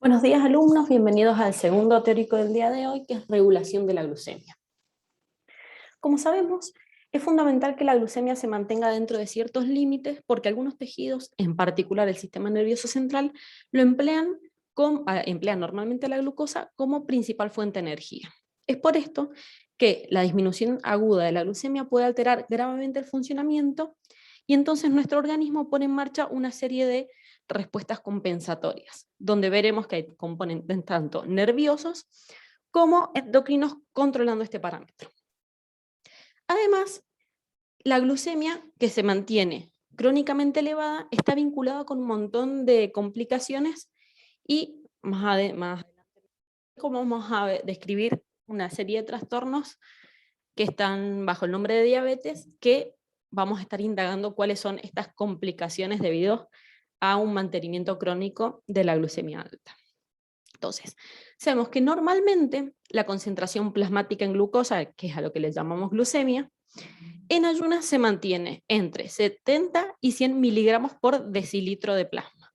Buenos días, alumnos, bienvenidos al segundo teórico del día de hoy, que es regulación de la glucemia. Como sabemos, es fundamental que la glucemia se mantenga dentro de ciertos límites, porque algunos tejidos, en particular el sistema nervioso central, lo emplean normalmente la glucosa como principal fuente de energía. Es por esto que la disminución aguda de la glucemia puede alterar gravemente el funcionamiento, y entonces nuestro organismo pone en marcha una serie de respuestas compensatorias, donde veremos que hay componentes tanto nerviosos como endocrinos controlando este parámetro. Además, la glucemia, que se mantiene crónicamente elevada, está vinculada con un montón de complicaciones y más adelante vamos a describir una serie de trastornos que están bajo el nombre de diabetes, que vamos a estar indagando cuáles son estas complicaciones debido a un mantenimiento crónico de la glucemia alta. Entonces, sabemos que normalmente la concentración plasmática en glucosa, que es a lo que le llamamos glucemia, en ayunas se mantiene entre 70 y 100 miligramos por decilitro de plasma.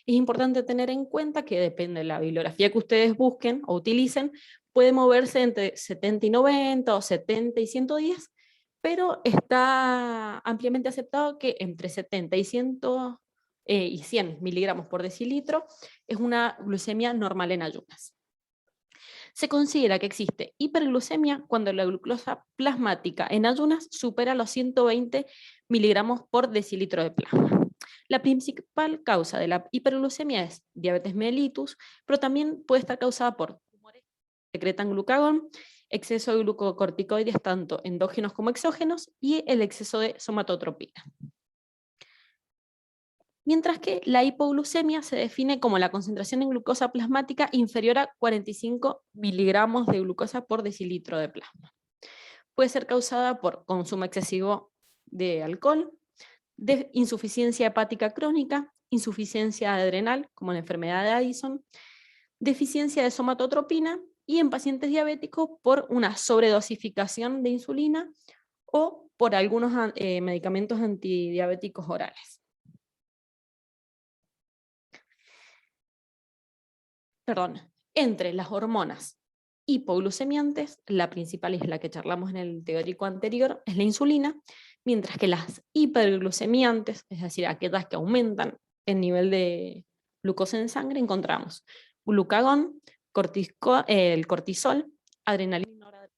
Es importante tener en cuenta que depende de la bibliografía que ustedes busquen o utilicen, puede moverse entre 70 y 90 o 70 y 110, pero está ampliamente aceptado que entre 70 y 100 miligramos por decilitro es una glucemia normal en ayunas. Se considera que existe hiperglucemia cuando la glucosa plasmática en ayunas supera los 120 miligramos por decilitro de plasma. La principal causa de la hiperglucemia es diabetes mellitus, pero también puede estar causada por tumores que secretan glucagón, exceso de glucocorticoides tanto endógenos como exógenos y el exceso de somatotropina. Mientras que la hipoglucemia se define como la concentración en glucosa plasmática inferior a 45 miligramos de glucosa por decilitro de plasma. Puede ser causada por consumo excesivo de alcohol, de insuficiencia hepática crónica, insuficiencia adrenal, como la enfermedad de Addison, deficiencia de somatotropina y en pacientes diabéticos por una sobredosificación de insulina o por algunos medicamentos antidiabéticos orales. Entre las hormonas hipoglucemiantes, la principal es la que charlamos en el teórico anterior, es la insulina, mientras que las hiperglucemiantes, es decir, aquellas que aumentan el nivel de glucosa en sangre, encontramos glucagón, el cortisol, adrenalina,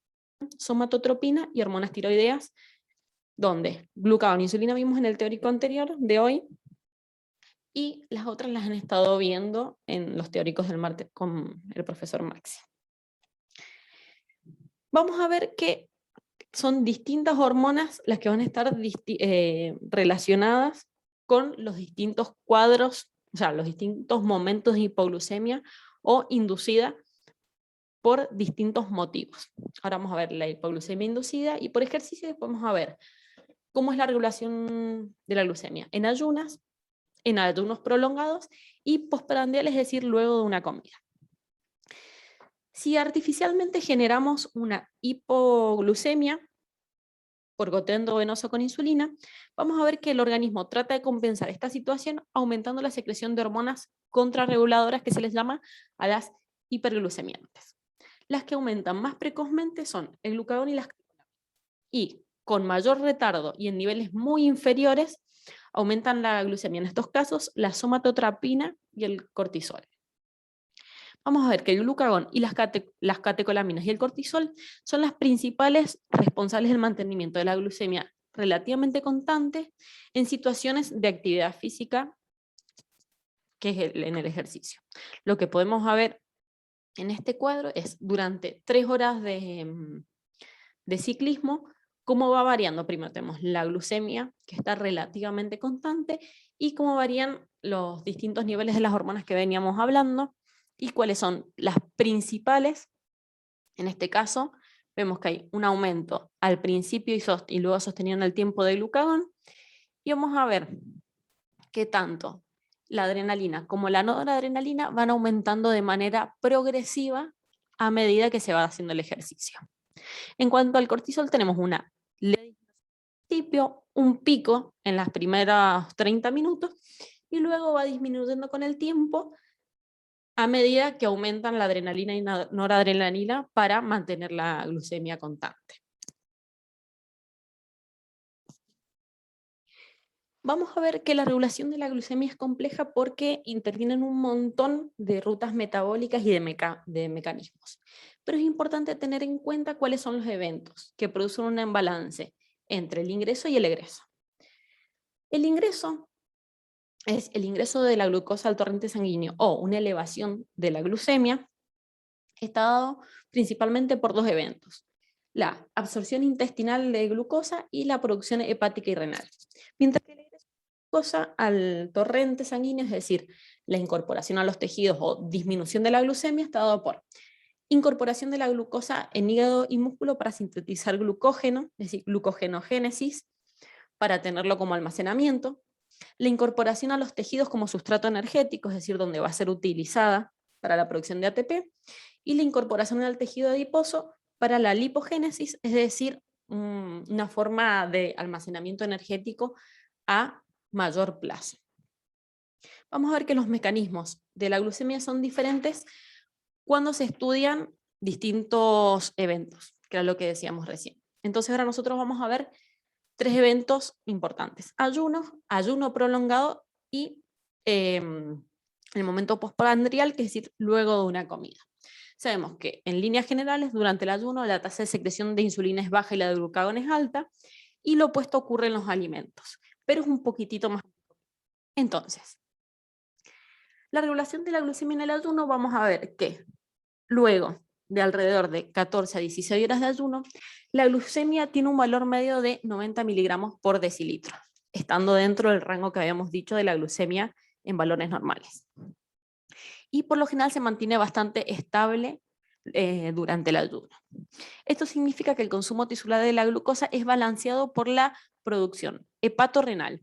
somatotropina y hormonas tiroideas, donde glucagón e insulina vimos en el teórico anterior de hoy, y las otras las han estado viendo en los teóricos del martes con el profesor Maxi. Vamos a ver que son distintas hormonas las que van a estar relacionadas con los distintos cuadros, o sea, los distintos momentos de hipoglucemia o inducida por distintos motivos. Ahora vamos a ver la hipoglucemia inducida y por ejercicio vamos a ver cómo es la regulación de la glucemia en ayunos prolongados y postprandial, es decir, luego de una comida. Si artificialmente generamos una hipoglucemia por goteo endovenoso con insulina, vamos a ver que el organismo trata de compensar esta situación aumentando la secreción de hormonas contrarreguladoras que se les llama a las hiperglucemiantes. Las que aumentan más precozmente son el glucagón y las catecolaminas. Y con mayor retardo y en niveles muy inferiores, aumentan la glucemia. En estos casos, la somatotropina y el cortisol. Vamos a ver que el glucagón y las catecolaminas y el cortisol son las principales responsables del mantenimiento de la glucemia relativamente constante en situaciones de actividad física, que es en el ejercicio. Lo que podemos ver en este cuadro es durante 3 horas de ciclismo, cómo va variando. Primero tenemos la glucemia, que está relativamente constante, y cómo varían los distintos niveles de las hormonas que veníamos hablando, y cuáles son las principales. En este caso, vemos que hay un aumento al principio y luego sostenido en el tiempo de glucagón, y vamos a ver que tanto la adrenalina como la noradrenalina van aumentando de manera progresiva a medida que se va haciendo el ejercicio. En cuanto al cortisol, tenemos una principio, un pico en las primeras 30 minutos y luego va disminuyendo con el tiempo a medida que aumentan la adrenalina y noradrenalina para mantener la glucemia constante. Vamos a ver que la regulación de la glucemia es compleja porque intervienen un montón de rutas metabólicas y de mecanismos. Pero es importante tener en cuenta cuáles son los eventos que producen un imbalance entre el ingreso y el egreso. El ingreso es el ingreso de la glucosa al torrente sanguíneo o una elevación de la glucemia, está dado principalmente por dos eventos: la absorción intestinal de glucosa y la producción hepática y renal. Mientras que el egreso de glucosa al torrente sanguíneo, es decir, la incorporación a los tejidos o disminución de la glucemia, está dado por incorporación de la glucosa en hígado y músculo para sintetizar glucógeno, es decir, glucogenogénesis, para tenerlo como almacenamiento, la incorporación a los tejidos como sustrato energético, es decir, donde va a ser utilizada para la producción de ATP, y la incorporación al tejido adiposo para la lipogénesis, es decir, una forma de almacenamiento energético a mayor plazo. Vamos a ver que los mecanismos de la glucemia son diferentes cuando se estudian distintos eventos, que era lo que decíamos recién. Entonces ahora nosotros vamos a ver tres eventos importantes: ayuno prolongado y el momento postprandial, que es decir, luego de una comida. Sabemos que en líneas generales durante el ayuno la tasa de secreción de insulina es baja y la de glucagón es alta, y lo opuesto ocurre en los alimentos, pero es un poquitito más. Entonces, la regulación de la glucemia en el ayuno, vamos a ver que luego de alrededor de 14 a 16 horas de ayuno, la glucemia tiene un valor medio de 90 miligramos por decilitro, estando dentro del rango que habíamos dicho de la glucemia en valores normales. Y por lo general se mantiene bastante estable durante el ayuno. Esto significa que el consumo tisular de la glucosa es balanceado por la producción hepatorrenal.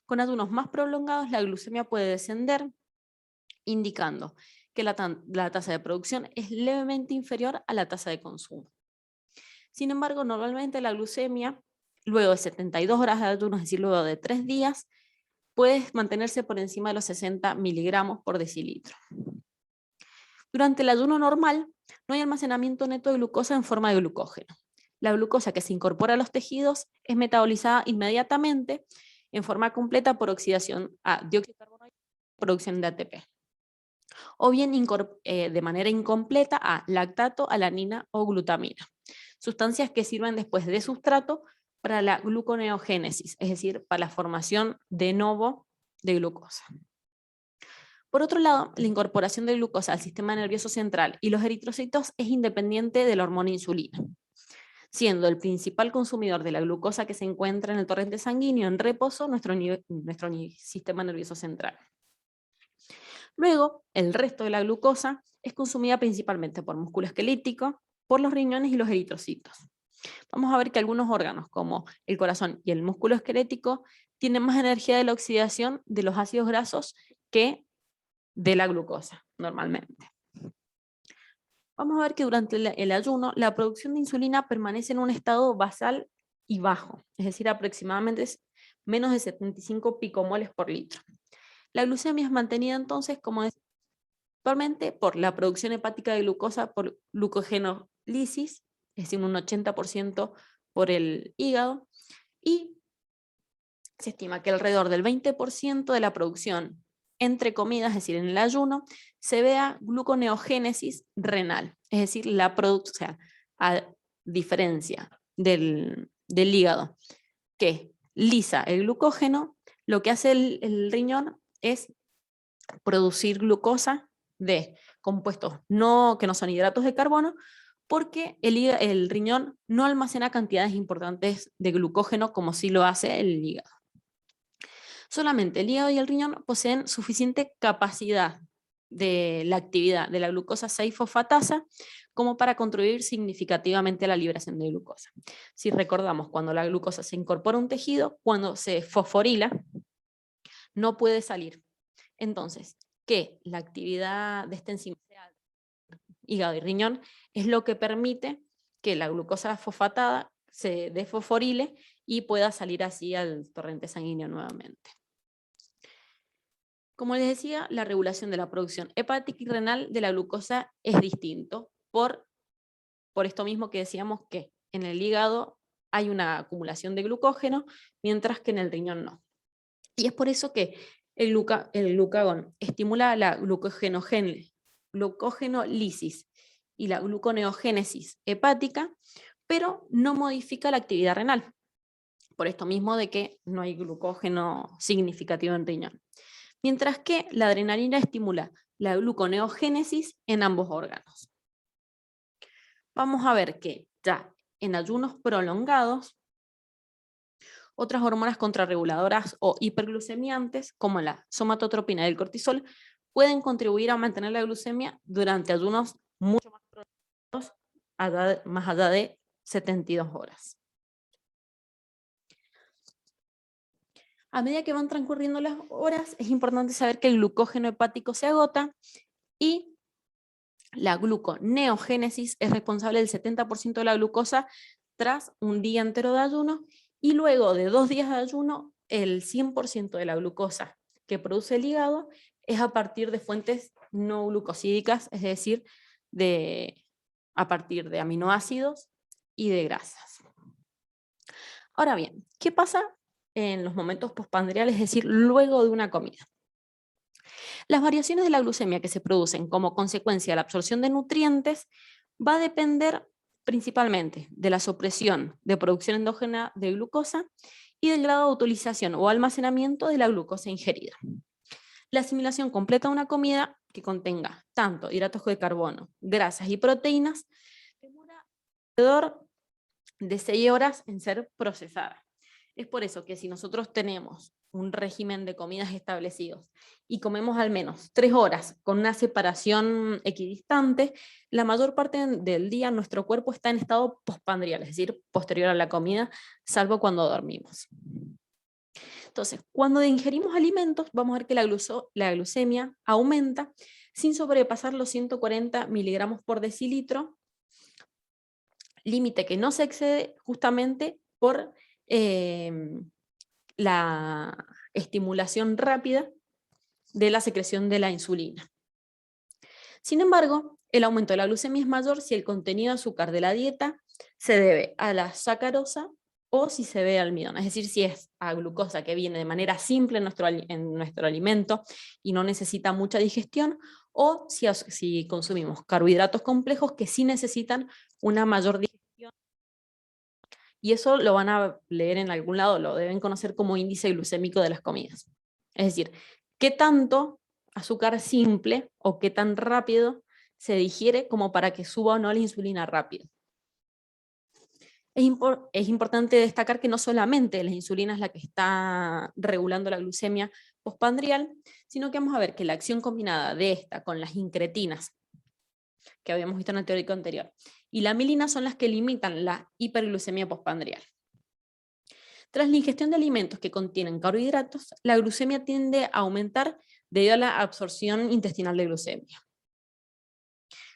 Con ayunos más prolongados, la glucemia puede descender, indicando que la tasa de producción es levemente inferior a la tasa de consumo. Sin embargo, normalmente la glucemia, luego de 72 horas de ayuno, es decir, luego de 3 días, puede mantenerse por encima de los 60 miligramos por decilitro. Durante el ayuno normal, no hay almacenamiento neto de glucosa en forma de glucógeno. La glucosa que se incorpora a los tejidos es metabolizada inmediatamente en forma completa por oxidación a dióxido de carbono y producción de ATP. O bien de manera incompleta a lactato, alanina o glutamina, sustancias que sirven después de sustrato para la gluconeogénesis, es decir, para la formación de novo de glucosa. Por otro lado, la incorporación de glucosa al sistema nervioso central y los eritrocitos es independiente de la hormona insulina, siendo el principal consumidor de la glucosa que se encuentra en el torrente sanguíneo en reposo nuestro sistema nervioso central. Luego, el resto de la glucosa es consumida principalmente por músculo esquelético, por los riñones y los eritrocitos. Vamos a ver que algunos órganos, como el corazón y el músculo esquelético, tienen más energía de la oxidación de los ácidos grasos que de la glucosa, normalmente. Vamos a ver que durante el ayuno, la producción de insulina permanece en un estado basal y bajo, es decir, aproximadamente es menos de 75 picomoles por litro. La glucemia es mantenida entonces, como actualmente, por la producción hepática de glucosa por glucogenólisis, es decir, un 80% por el hígado, y se estima que alrededor del 20% de la producción entre comidas, es decir, en el ayuno, se vea gluconeogénesis renal, es decir, la producción, a diferencia del hígado, que lisa el glucógeno, lo que hace el riñón es producir glucosa de compuestos que no son hidratos de carbono, porque el riñón no almacena cantidades importantes de glucógeno como sí lo hace el hígado. Solamente el hígado y el riñón poseen suficiente capacidad de la actividad de la glucosa 6-fosfatasa como para contribuir significativamente a la liberación de glucosa. Si recordamos, cuando la glucosa se incorpora a un tejido, cuando se fosforila, no puede salir. Entonces, que la actividad de esta enzima, hígado y riñón, es lo que permite que la glucosa fosfatada se desfosforile y pueda salir así al torrente sanguíneo nuevamente. Como les decía, la regulación de la producción hepática y renal de la glucosa es distinto por esto mismo que decíamos que en el hígado hay una acumulación de glucógeno, mientras que en el riñón no. Y es por eso que el glucagón estimula la glucógenolisis y la gluconeogénesis hepática, pero no modifica la actividad renal. Por esto mismo de que no hay glucógeno significativo en riñón. Mientras que la adrenalina estimula la gluconeogénesis en ambos órganos. Vamos a ver que ya en ayunos prolongados, otras hormonas contrarreguladoras o hiperglucemiantes, como la somatotropina y el cortisol, pueden contribuir a mantener la glucemia durante ayunos mucho más prolongados, más allá de 72 horas. A medida que van transcurriendo las horas, es importante saber que el glucógeno hepático se agota y la gluconeogénesis es responsable del 70% de la glucosa tras un día entero de ayuno, y luego de 2 días de ayuno, el 100% de la glucosa que produce el hígado es a partir de fuentes no glucosídicas, es decir, a partir de aminoácidos y de grasas. Ahora bien, ¿qué pasa en los momentos postprandiales, es decir, luego de una comida? Las variaciones de la glucemia que se producen como consecuencia de la absorción de nutrientes va a depender principalmente de la supresión de producción endógena de glucosa y del grado de utilización o almacenamiento de la glucosa ingerida. La asimilación completa de una comida que contenga tanto hidratos de carbono, grasas y proteínas demora alrededor de 6 horas en ser procesada. Es por eso que si nosotros tenemos un régimen de comidas establecidos y comemos al menos 3 horas con una separación equidistante, la mayor parte del día nuestro cuerpo está en estado postprandial, es decir, posterior a la comida, salvo cuando dormimos. Entonces, cuando ingerimos alimentos, vamos a ver que la glucemia aumenta sin sobrepasar los 140 miligramos por decilitro, límite que no se excede justamente por la estimulación rápida de la secreción de la insulina. Sin embargo, el aumento de la glucemia es mayor si el contenido de azúcar de la dieta se debe a la sacarosa o si se debe al almidón, es decir, si es a glucosa que viene de manera simple en nuestro alimento y no necesita mucha digestión, o si consumimos carbohidratos complejos que sí necesitan una mayor digestión. Y eso lo van a leer en algún lado, lo deben conocer como índice glucémico de las comidas. Es decir, qué tanto azúcar simple o qué tan rápido se digiere como para que suba o no la insulina rápido. Es importante destacar que no solamente la insulina es la que está regulando la glucemia postprandial, sino que vamos a ver que la acción combinada de esta con las incretinas, que habíamos visto en el teórico anterior, y la milina son las que limitan la hiperglucemia postprandial. Tras la ingestión de alimentos que contienen carbohidratos, la glucemia tiende a aumentar debido a la absorción intestinal de glucemia.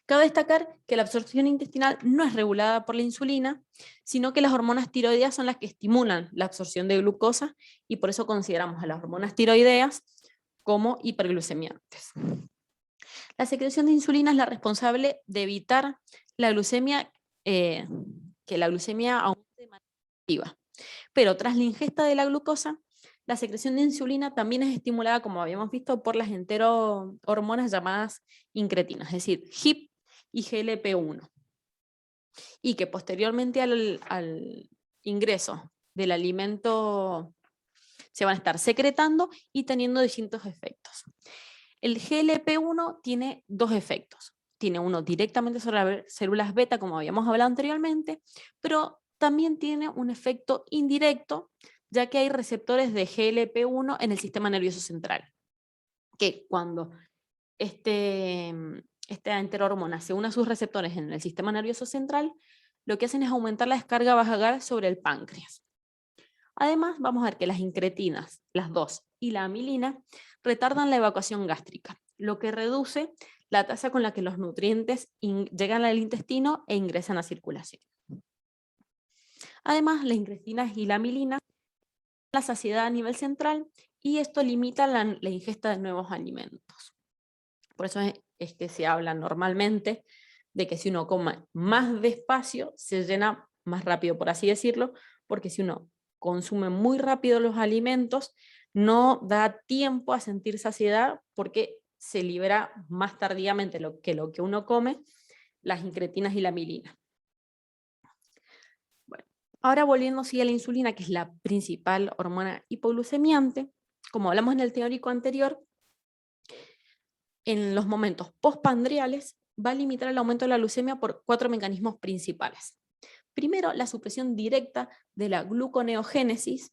Cabe destacar que la absorción intestinal no es regulada por la insulina, sino que las hormonas tiroideas son las que estimulan la absorción de glucosa y por eso consideramos a las hormonas tiroideas como hiperglucemiantes. La secreción de insulina es la responsable de evitar la glucemia, que la glucemia aumente de manera activa. Pero tras la ingesta de la glucosa, la secreción de insulina también es estimulada, como habíamos visto, por las enterohormonas llamadas incretinas, es decir, HIP y GLP-1. Y que posteriormente al ingreso del alimento se van a estar secretando y teniendo distintos efectos. El GLP-1 tiene 2 efectos. Tiene uno directamente sobre las células beta, como habíamos hablado anteriormente, pero también tiene un efecto indirecto, ya que hay receptores de GLP-1 en el sistema nervioso central, que cuando esta enterohormona se une a sus receptores en el sistema nervioso central, lo que hacen es aumentar la descarga vagal sobre el páncreas. Además, vamos a ver que las incretinas, las 2, y la amilina, retardan la evacuación gástrica, lo que reduce la tasa con la que los nutrientes llegan al intestino e ingresan a circulación. Además, las incretinas y la amilina la saciedad a nivel central y esto limita la ingesta de nuevos alimentos. Por eso es que se habla normalmente de que si uno come más despacio, se llena más rápido, por así decirlo, porque si uno consume muy rápido los alimentos, no da tiempo a sentir saciedad porque se libera más tardíamente lo que uno come, las incretinas y la milina. Bueno, ahora volviendo a la insulina, que es la principal hormona hipoglucemiante, como hablamos en el teórico anterior, en los momentos postprandiales va a limitar el aumento de la glucemia por 4 mecanismos principales. Primero, la supresión directa de la gluconeogénesis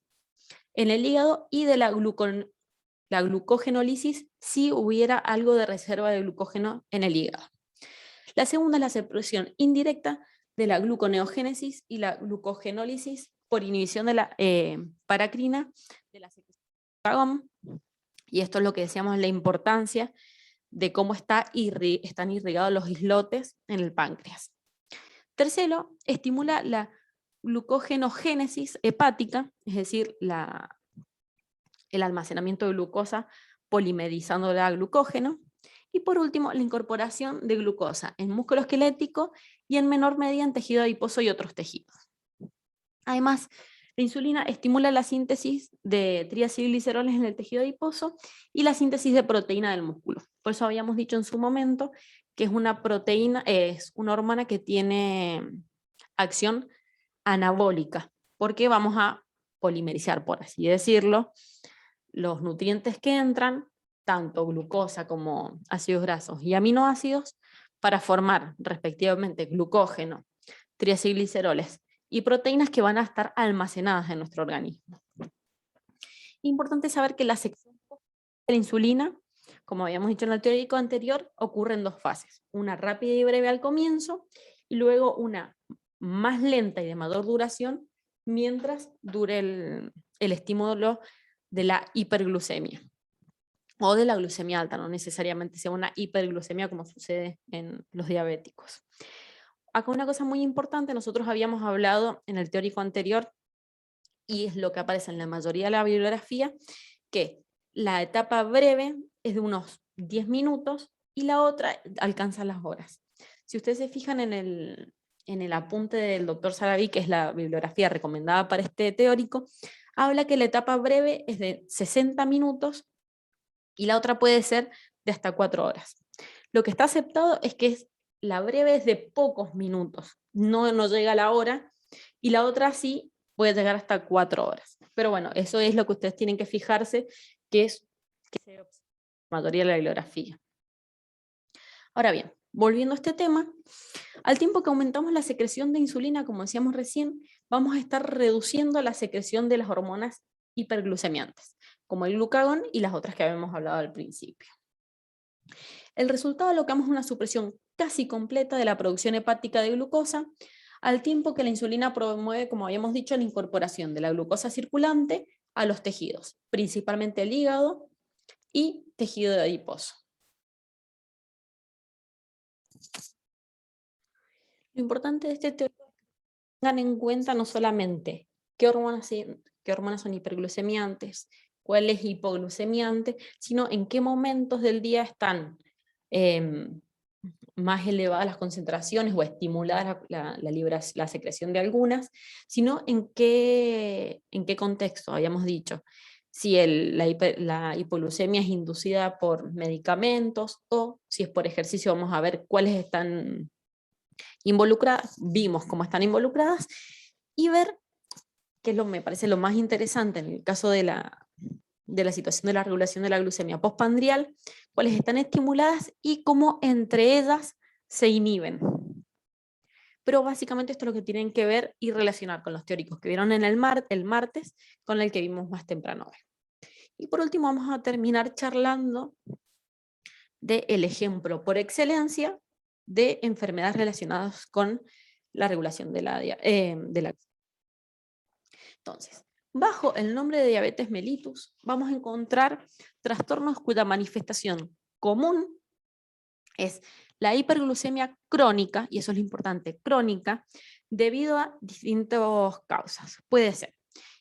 en el hígado y de la glucogenólisis si hubiera algo de reserva de glucógeno en el hígado. La segunda es la supresión indirecta de la gluconeogénesis y la glucogenólisis por inhibición de la paracrina de la secreción de glucagón. Y esto es lo que decíamos, la importancia de cómo están irrigados los islotes en el páncreas. Tercero, estimula la glucogenogénesis hepática, es decir, el almacenamiento de glucosa polimerizando la glucógeno. Y por último, la incorporación de glucosa en músculo esquelético y en menor medida en tejido adiposo y otros tejidos. Además, la insulina estimula la síntesis de triacilgliceroles en el tejido adiposo y la síntesis de proteína del músculo. Por eso habíamos dicho en su momento que es una proteína, es una hormona que tiene acción anabólica, porque vamos a polimerizar, por así decirlo, los nutrientes que entran, tanto glucosa como ácidos grasos y aminoácidos, para formar respectivamente glucógeno, triacilgliceroles y proteínas que van a estar almacenadas en nuestro organismo. Importante saber que la sección de la insulina, como habíamos dicho en el teórico anterior, ocurre en dos fases. Una rápida y breve al comienzo, y luego una más lenta y de mayor duración, mientras dure el estímulo de la hiperglucemia o de la glucemia alta, no necesariamente sea una hiperglucemia como sucede en los diabéticos. Acá una cosa muy importante, nosotros habíamos hablado en el teórico anterior, y es lo que aparece en la mayoría de la bibliografía, que la etapa breve es de unos 10 minutos y la otra alcanza las horas. Si ustedes se fijan en el apunte del doctor Saraví, que es la bibliografía recomendada para este teórico, habla que la etapa breve es de 60 minutos y la otra puede ser de hasta 4 horas. Lo que está aceptado es que la breve es de pocos minutos, no llega a la hora, y la otra sí puede llegar hasta 4 horas. Pero bueno, eso es lo que ustedes tienen que fijarse, que se observa en la mayoría de la bibliografía. Ahora bien, volviendo a este tema, al tiempo que aumentamos la secreción de insulina, como decíamos recién, vamos a estar reduciendo la secreción de las hormonas hiperglucemiantes, como el glucagón y las otras que habíamos hablado al principio. El resultado logramos una supresión casi completa de la producción hepática de glucosa, al tiempo que la insulina promueve, como habíamos dicho, la incorporación de la glucosa circulante a los tejidos, principalmente el hígado y tejido adiposo. Lo importante de este teórico es que tengan en cuenta no solamente qué hormonas son hiperglucemiantes, cuál es hipoglucemiante, sino en qué momentos del día están más elevadas las concentraciones o estimuladas la secreción de algunas, sino en qué contexto, habíamos dicho. Si la hipoglucemia es inducida por medicamentos o si es por ejercicio, vamos a ver cuáles están involucradas, vimos cómo están involucradas, y ver, que me parece lo más interesante en el caso de la situación de la regulación de la glucemia postprandial, cuáles están estimuladas y cómo entre ellas se inhiben. Pero básicamente esto es lo que tienen que ver y relacionar con los teóricos que vieron en el martes, con el que vimos más temprano hoy. Y por último vamos a terminar charlando del ejemplo por excelencia de enfermedades relacionadas con la regulación de la Entonces, bajo el nombre de diabetes mellitus vamos a encontrar trastornos cuya manifestación común es la hiperglucemia crónica, y eso es lo importante, crónica, debido a distintas causas. Puede ser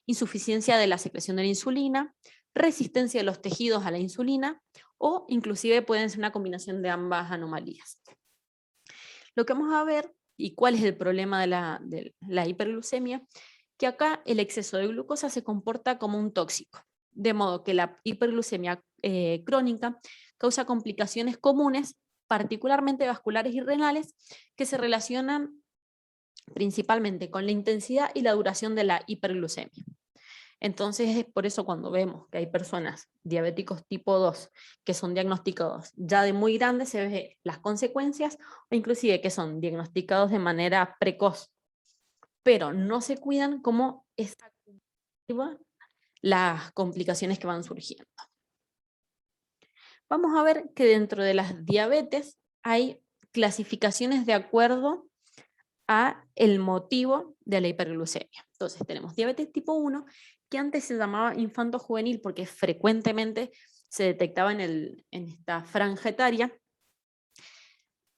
insuficiencia de la secreción de la insulina, resistencia de los tejidos a la insulina, o inclusive pueden ser una combinación de ambas anomalías. Lo que vamos a ver, y cuál es el problema de la hiperglucemia, que acá el exceso de glucosa se comporta como un tóxico, de modo que la hiperglucemia crónica causa complicaciones comunes, particularmente vasculares y renales, que se relacionan principalmente con la intensidad y la duración de la hiperglucemia. Entonces es por eso cuando vemos que hay personas diabéticos tipo 2 que son diagnosticados ya de muy grandes, se ve las consecuencias, o inclusive que son diagnosticados de manera precoz, pero no se cuidan, como esta las complicaciones que van surgiendo. Vamos a ver que dentro de las diabetes hay clasificaciones de acuerdo a el motivo de la hiperglucemia. Entonces tenemos diabetes tipo 1, que antes se llamaba infanto-juvenil porque frecuentemente se detectaba en esta franja etaria.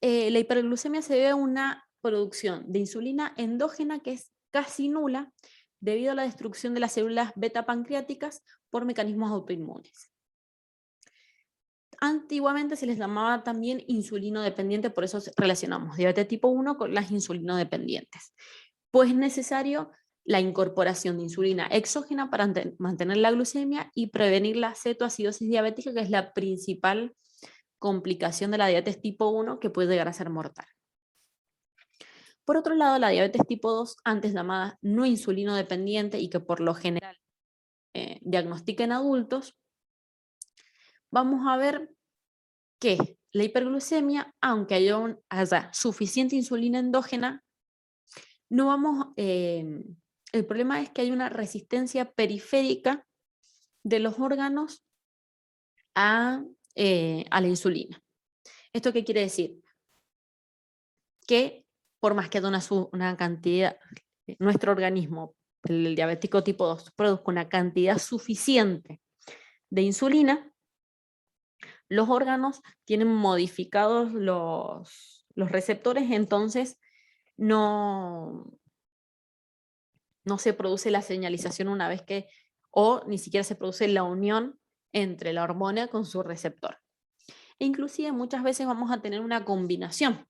La hiperglucemia se debe a una producción de insulina endógena que es casi nula debido a la destrucción de las células beta pancreáticas por mecanismos autoinmunes. Antiguamente se les llamaba también insulino dependiente, por eso relacionamos diabetes tipo 1 con las insulino dependientes. Pues es necesario la incorporación de insulina exógena para mantener la glucemia y prevenir la cetoacidosis diabética, que es la principal complicación de la diabetes tipo 1 que puede llegar a ser mortal. Por otro lado, la diabetes tipo 2, antes llamada no insulino dependiente y que por lo general diagnostica en adultos, vamos a ver que la hiperglucemia, aunque haya suficiente insulina endógena, no vamos, el problema es que hay una resistencia periférica de los órganos a la insulina. ¿Esto qué quiere decir? Que por más que haya una cantidad, nuestro organismo, el diabético tipo 2, produzca una cantidad suficiente de insulina, los órganos tienen modificados los receptores, entonces no se produce la señalización una vez que, o ni siquiera se produce la unión entre la hormona con su receptor. E inclusive muchas veces vamos a tener una combinación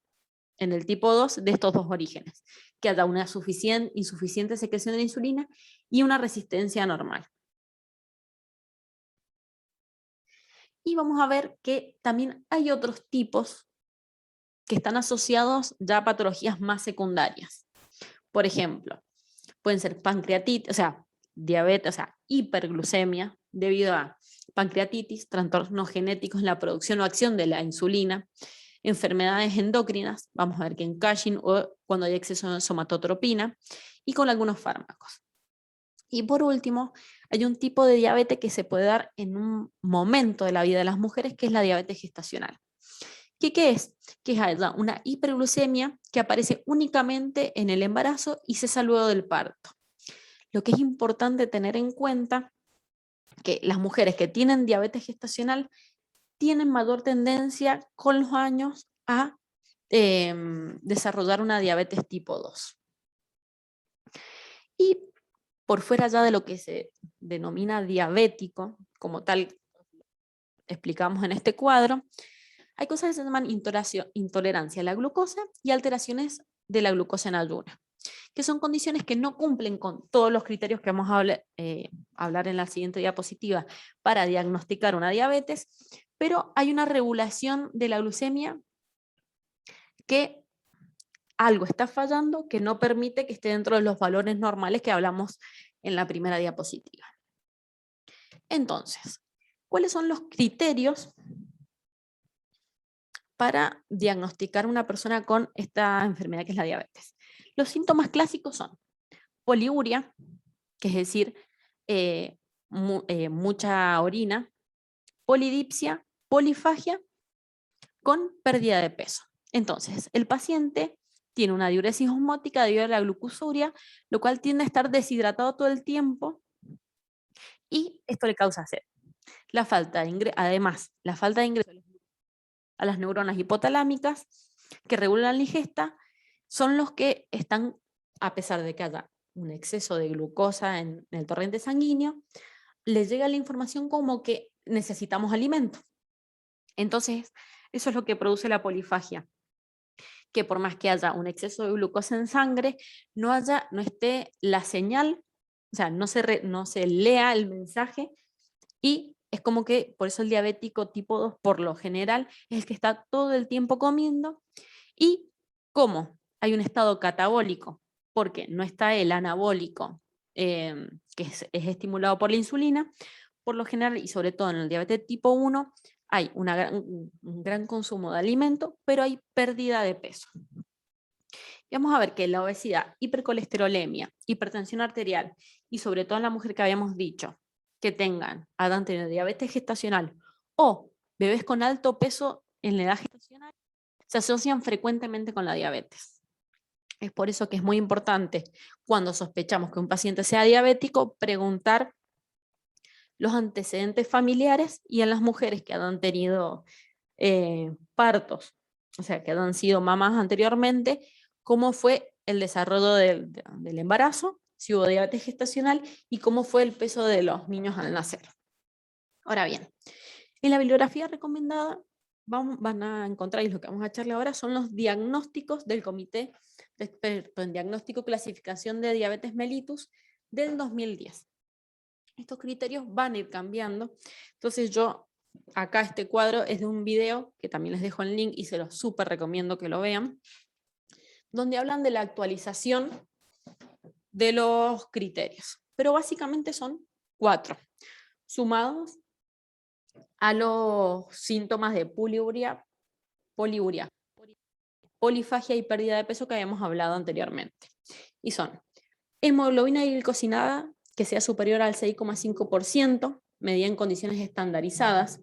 en el tipo 2 de estos dos orígenes, que haya una insuficiente secreción de insulina y una resistencia normal. Y vamos a ver que también hay otros tipos que están asociados ya a patologías más secundarias. Por ejemplo, pueden ser pancreatitis, o sea, diabetes, o sea, hiperglucemia debido a pancreatitis, trastornos genéticos en la producción o acción de la insulina, enfermedades endócrinas, vamos a ver que en Cushing o cuando hay exceso de somatotropina, y con algunos fármacos. Y por último, hay un tipo de diabetes que se puede dar en un momento de la vida de las mujeres, que es la diabetes gestacional. ¿Qué es? Que es una hiperglucemia que aparece únicamente en el embarazo y cesa luego del parto. Lo que es importante tener en cuenta que las mujeres que tienen diabetes gestacional tienen mayor tendencia con los años a desarrollar una diabetes tipo 2. Y por fuera ya de lo que se denomina diabético, como tal explicamos en este cuadro, hay cosas que se llaman intolerancia a la glucosa y alteraciones de la glucosa en ayunas, que son condiciones que no cumplen con todos los criterios que vamos a hablar en la siguiente diapositiva para diagnosticar una diabetes, pero hay una regulación de la glucemia que algo está fallando que no permite que esté dentro de los valores normales que hablamos en la primera diapositiva. Entonces, ¿cuáles son los criterios para diagnosticar a una persona con esta enfermedad que es la diabetes? Los síntomas clásicos son poliuria, que es decir, mucha orina, polidipsia, polifagia, con pérdida de peso. Entonces, el paciente tiene una diuresis osmótica debido a la glucosuria, lo cual tiende a estar deshidratado todo el tiempo y esto le causa sed. Además, la falta de ingreso a las neuronas hipotalámicas que regulan la ingesta son los que están, a pesar de que haya un exceso de glucosa en el torrente sanguíneo, le llega la información como que necesitamos alimento. Entonces, eso es lo que produce la polifagia, que por más que haya un exceso de glucosa en sangre, no esté la señal, o sea, no se lea el mensaje, y es como que, por eso el diabético tipo 2 por lo general es el que está todo el tiempo comiendo. Y como hay un estado catabólico, porque no está el anabólico, que es estimulado por la insulina, por lo general, y sobre todo en el diabetes tipo 1, hay un gran consumo de alimento, pero hay pérdida de peso. Y vamos a ver que la obesidad, hipercolesterolemia, hipertensión arterial, y sobre todo en la mujer que habíamos dicho, que hayan tenido diabetes gestacional o bebés con alto peso en la edad gestacional, se asocian frecuentemente con la diabetes. Es por eso que es muy importante, cuando sospechamos que un paciente sea diabético, preguntar los antecedentes familiares, y en las mujeres que han tenido partos, o sea, que han sido mamás anteriormente, cómo fue el desarrollo del embarazo, si hubo diabetes gestacional y cómo fue el peso de los niños al nacer. Ahora bien, en la bibliografía recomendada van a encontrar, y lo que vamos a echarle ahora son los diagnósticos del Comité de Expertos en Diagnóstico y Clasificación de Diabetes mellitus del 2010. Estos criterios van a ir cambiando. Entonces acá este cuadro es de un video, que también les dejo el link y se los súper recomiendo que lo vean, donde hablan de la actualización de los criterios. Pero básicamente son 4, sumados a los síntomas de poliuria, polifagia y pérdida de peso que habíamos hablado anteriormente. Y son hemoglobina glicosilada que sea superior al 6,5%, medida en condiciones estandarizadas.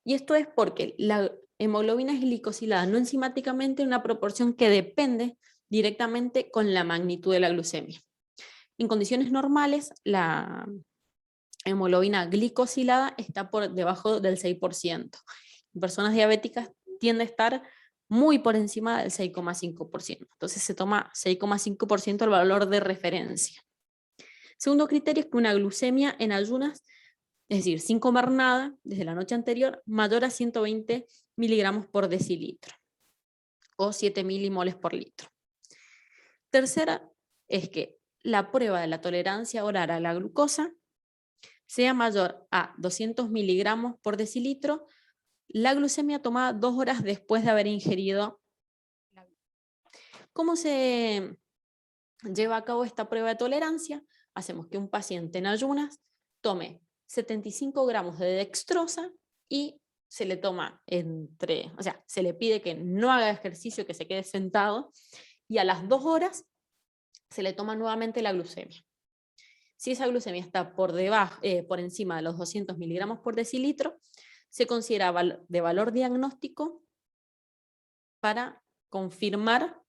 Y esto es porque la hemoglobina glicosilada no enzimáticamente en una proporción que depende directamente con la magnitud de la glucemia. En condiciones normales, la hemoglobina glicosilada está por debajo del 6%. En personas diabéticas tiende a estar muy por encima del 6,5%. Entonces se toma 6,5% el valor de referencia. Segundo criterio es que una glucemia en ayunas, es decir, sin comer nada desde la noche anterior, mayor a 120 miligramos por decilitro o 7 milimoles por litro. Tercera es que la prueba de la tolerancia oral a la glucosa sea mayor a 200 miligramos por decilitro, la glucemia tomada 2 horas después de haber ingerido. ¿Cómo se lleva a cabo esta prueba de tolerancia? Hacemos que un paciente en ayunas tome 75 gramos de dextrosa y se le toma se le pide que no haga ejercicio, que se quede sentado, y a las 2 horas se le toma nuevamente la glucemia. Si esa glucemia está por encima de los 200 miligramos por decilitro, se considera de valor diagnóstico para confirmar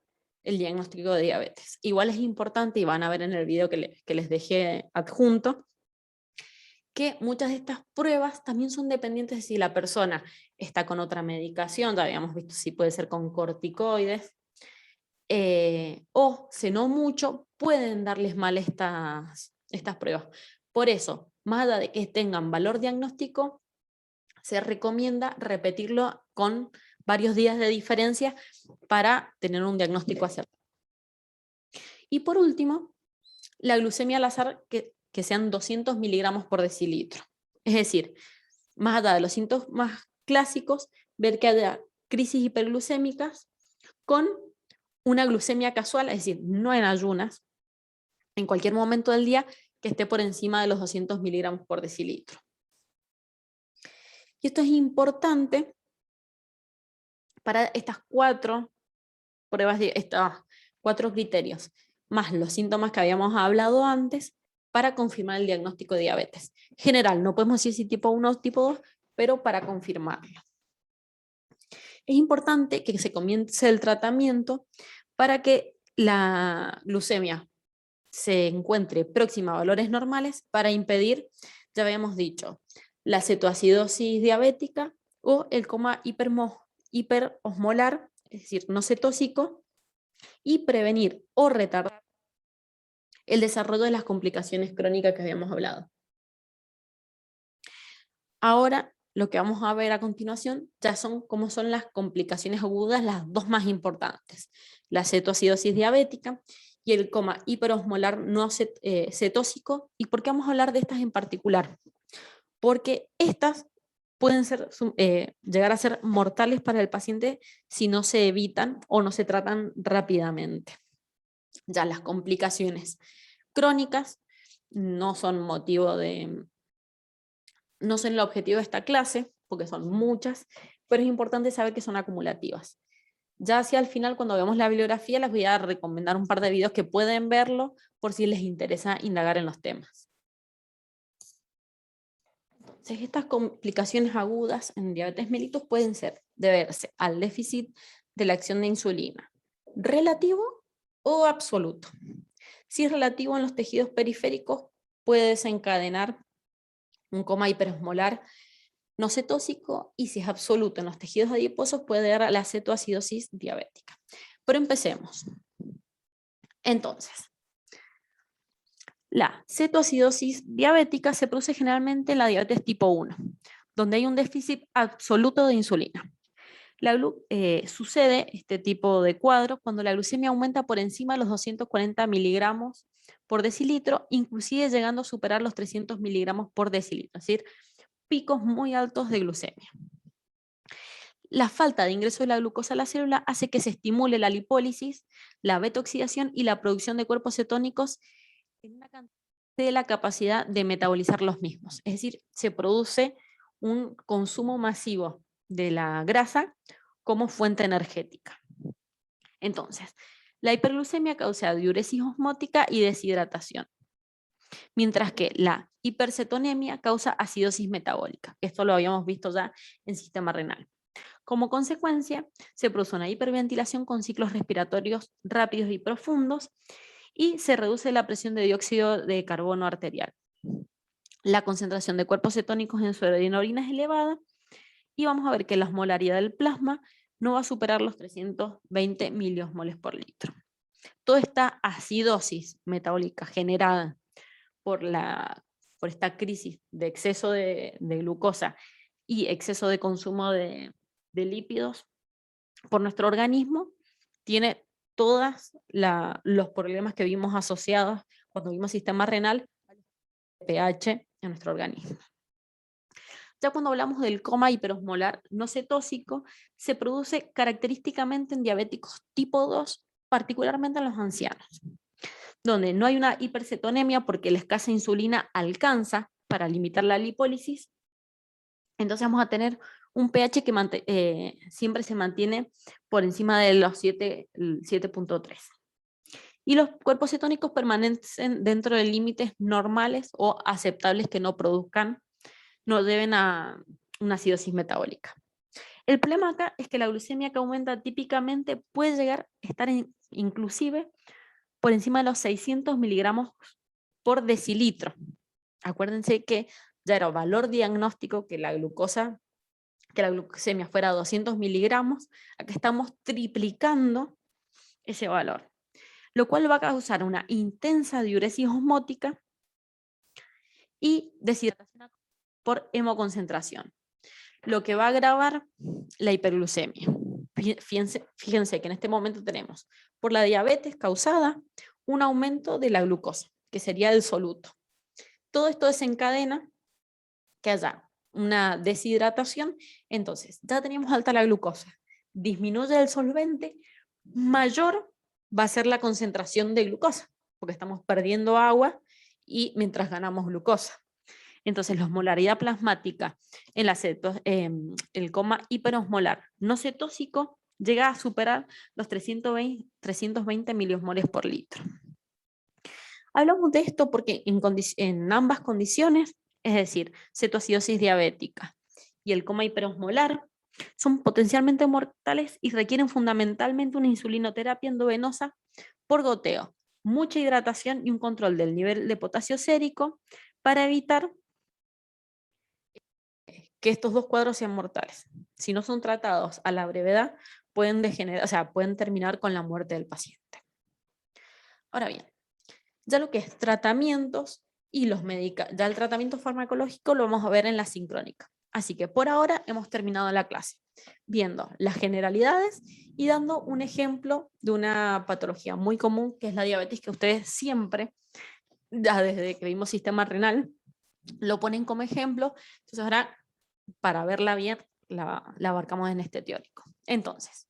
el diagnóstico de diabetes. Igual es importante, y van a ver en el video que les dejé adjunto, que muchas de estas pruebas también son dependientes de si la persona está con otra medicación, ya habíamos visto si puede ser con corticoides, o si no mucho, pueden darles mal estas pruebas. Por eso, más allá de que tengan valor diagnóstico, se recomienda repetirlo con varios días de diferencia para tener un diagnóstico acertado. Y por último, la glucemia al azar que sean 200 miligramos por decilitro. Es decir, más allá de los síntomas clásicos, ver que haya crisis hiperglucémicas con una glucemia casual, es decir, no en ayunas, en cualquier momento del día que esté por encima de los 200 miligramos por decilitro. Y esto es importante para estas 4 pruebas, estos 4 criterios, más los síntomas que habíamos hablado antes, para confirmar el diagnóstico de diabetes. General, no podemos decir si tipo 1 o tipo 2, pero para confirmarlo. Es importante que se comience el tratamiento para que la glucemia se encuentre próxima a valores normales para impedir, ya habíamos dicho, la cetoacidosis diabética o el coma hiperosmolar, es decir, no cetóxico, y prevenir o retardar el desarrollo de las complicaciones crónicas que habíamos hablado. Ahora, lo que vamos a ver a continuación ya son cómo son las complicaciones agudas, las dos más importantes, la cetoacidosis diabética y el coma hiperosmolar no cetósico. ¿Y por qué vamos a hablar de estas en particular? Porque estas pueden llegar a ser mortales para el paciente si no se evitan o no se tratan rápidamente. Ya las complicaciones crónicas no son no son el objetivo de esta clase, porque son muchas, pero es importante saber que son acumulativas. Ya hacia el final, cuando vemos la bibliografía, les voy a recomendar un par de videos que pueden verlo por si les interesa indagar en los temas. Entonces, estas complicaciones agudas en diabetes mellitus pueden deberse al déficit de la acción de insulina, relativo o absoluto. Si es relativo en los tejidos periféricos, puede desencadenar un coma hiperosmolar no cetósico, y si es absoluto en los tejidos adiposos, puede dar a la cetoacidosis diabética. Pero empecemos. Entonces, la cetoacidosis diabética se produce generalmente en la diabetes tipo 1, donde hay un déficit absoluto de insulina. Sucede este tipo de cuadro cuando la glucemia aumenta por encima de los 240 miligramos por decilitro, inclusive llegando a superar los 300 miligramos por decilitro, es decir, picos muy altos de glucemia. La falta de ingreso de la glucosa a la célula hace que se estimule la lipólisis, la beta-oxidación y la producción de cuerpos cetónicos en una cantidad de la capacidad de metabolizar los mismos. Es decir, se produce un consumo masivo de la grasa como fuente energética. Entonces, la hiperglucemia causa diuresis osmótica y deshidratación, mientras que la hipercetonemia causa acidosis metabólica. Esto lo habíamos visto ya en sistema renal. Como consecuencia, se produce una hiperventilación con ciclos respiratorios rápidos y profundos y se reduce la presión de dióxido de carbono arterial. La concentración de cuerpos cetónicos en suero y en orina es elevada y vamos a ver que la osmolaridad del plasma no va a superar los 320 miliosmoles por litro. Toda esta acidosis metabólica generada por esta crisis de exceso de glucosa y exceso de consumo de lípidos por nuestro organismo tiene todos los problemas que vimos asociados cuando vimos sistema renal, pH en nuestro organismo. Ya cuando hablamos del coma hiperosmolar no cetósico, se produce característicamente en diabéticos tipo 2, particularmente en los ancianos, donde no hay una hipercetonemia porque la escasa insulina alcanza para limitar la lipólisis. Entonces vamos a tener un pH que siempre se mantiene por encima de los 7.3. Y los cuerpos cetónicos permanecen dentro de límites normales o aceptables que no deben a una acidosis metabólica. El problema acá es que la glucemia que aumenta típicamente puede llegar a estar inclusive por encima de los 600 miligramos por decilitro. Acuérdense que ya era valor diagnóstico que la glucemia fuera 200 miligramos, acá estamos triplicando ese valor, lo cual va a causar una intensa diuresis osmótica y deshidratación por hemoconcentración, lo que va a agravar la hiperglucemia. Fíjense que en este momento tenemos, por la diabetes causada, un aumento de la glucosa, que sería el soluto. Todo esto desencadena que haya una deshidratación, entonces ya teníamos alta la glucosa, disminuye el solvente, mayor va a ser la concentración de glucosa, porque estamos perdiendo agua y mientras ganamos glucosa. Entonces la osmolaridad plasmática en el coma hiperosmolar no cetósico llega a superar los 320 miliosmoles por litro. Hablamos de esto porque en ambas condiciones, es decir, cetoacidosis diabética y el coma hiperosmolar, son potencialmente mortales y requieren fundamentalmente una insulinoterapia endovenosa por goteo, mucha hidratación y un control del nivel de potasio sérico para evitar que estos dos cuadros sean mortales. Si no son tratados a la brevedad, pueden terminar con la muerte del paciente. Ahora bien, Ya lo que es tratamientos y ya el tratamiento farmacológico lo vamos a ver en la sincrónica. Así que por ahora hemos terminado la clase, viendo las generalidades y dando un ejemplo de una patología muy común, que es la diabetes, que ustedes siempre, ya desde que vimos sistema renal, lo ponen como ejemplo. Entonces ahora, para verla bien, la abarcamos en este teórico. Entonces,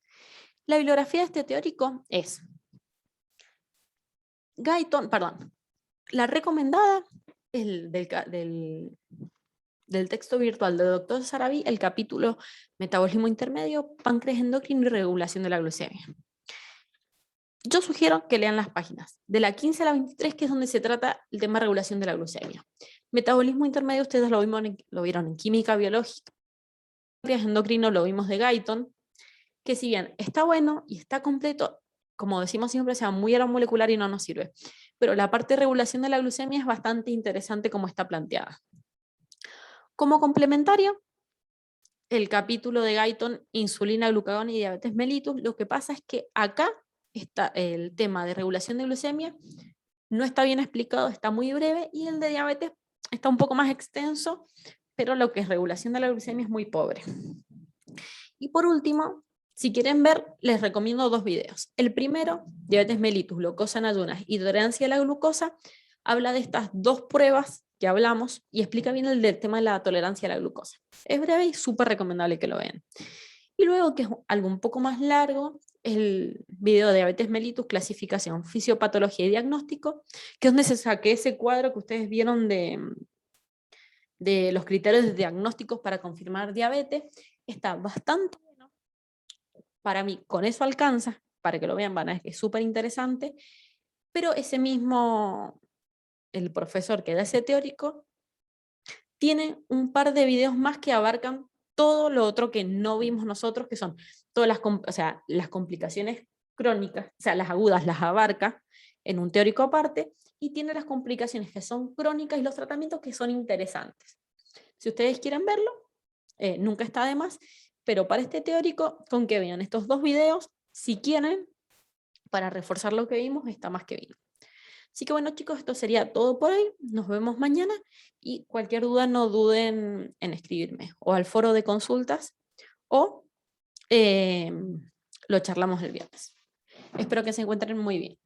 la bibliografía de este teórico es la recomendada del texto virtual del doctor Sarabí, el capítulo Metabolismo intermedio, páncreas endocrino y regulación de la glucemia. Yo sugiero que lean las páginas de la 15 a la 23, que es donde se trata el tema de regulación de la glucemia. Metabolismo intermedio, ustedes lo vieron en química biológica. Páncreas endocrino lo vimos de Guyton, que si bien está bueno y está completo, como decimos siempre, sea muy molecular y no nos sirve. Pero la parte de regulación de la glucemia es bastante interesante como está planteada. Como complementario, el capítulo de Guyton, insulina, glucagón y diabetes mellitus. Lo que pasa es que acá está el tema de regulación de glucemia, no está bien explicado, está muy breve, y el de diabetes está un poco más extenso, pero lo que es regulación de la glucemia es muy pobre. Y por último, si quieren ver, les recomiendo dos videos. El primero, diabetes mellitus, glucosa en ayunas y tolerancia a la glucosa, habla de estas dos pruebas que hablamos y explica bien el del tema de la tolerancia a la glucosa. Es breve y súper recomendable que lo vean. Y luego, que es algo un poco más largo, el video de diabetes mellitus, clasificación, fisiopatología y diagnóstico, que es donde se saqué ese cuadro que ustedes vieron de los criterios diagnósticos para confirmar diabetes. Está bastante bueno. Para mí, con eso alcanza, para que lo vean, van a ver que es súper interesante, pero ese mismo, el profesor que da ese teórico, tiene un par de videos más que abarcan todo lo otro que no vimos nosotros, que son todas las complicaciones crónicas, o sea, las agudas las abarca en un teórico aparte, y tiene las complicaciones que son crónicas y los tratamientos que son interesantes. Si ustedes quieren verlo, nunca está de más, pero para este teórico, con que vean estos dos videos, si quieren, para reforzar lo que vimos, está más que bien. Así que bueno, chicos, esto sería todo por hoy. Nos vemos mañana, y cualquier duda no duden en escribirme o al foro de consultas, o lo charlamos el viernes. Espero que se encuentren muy bien.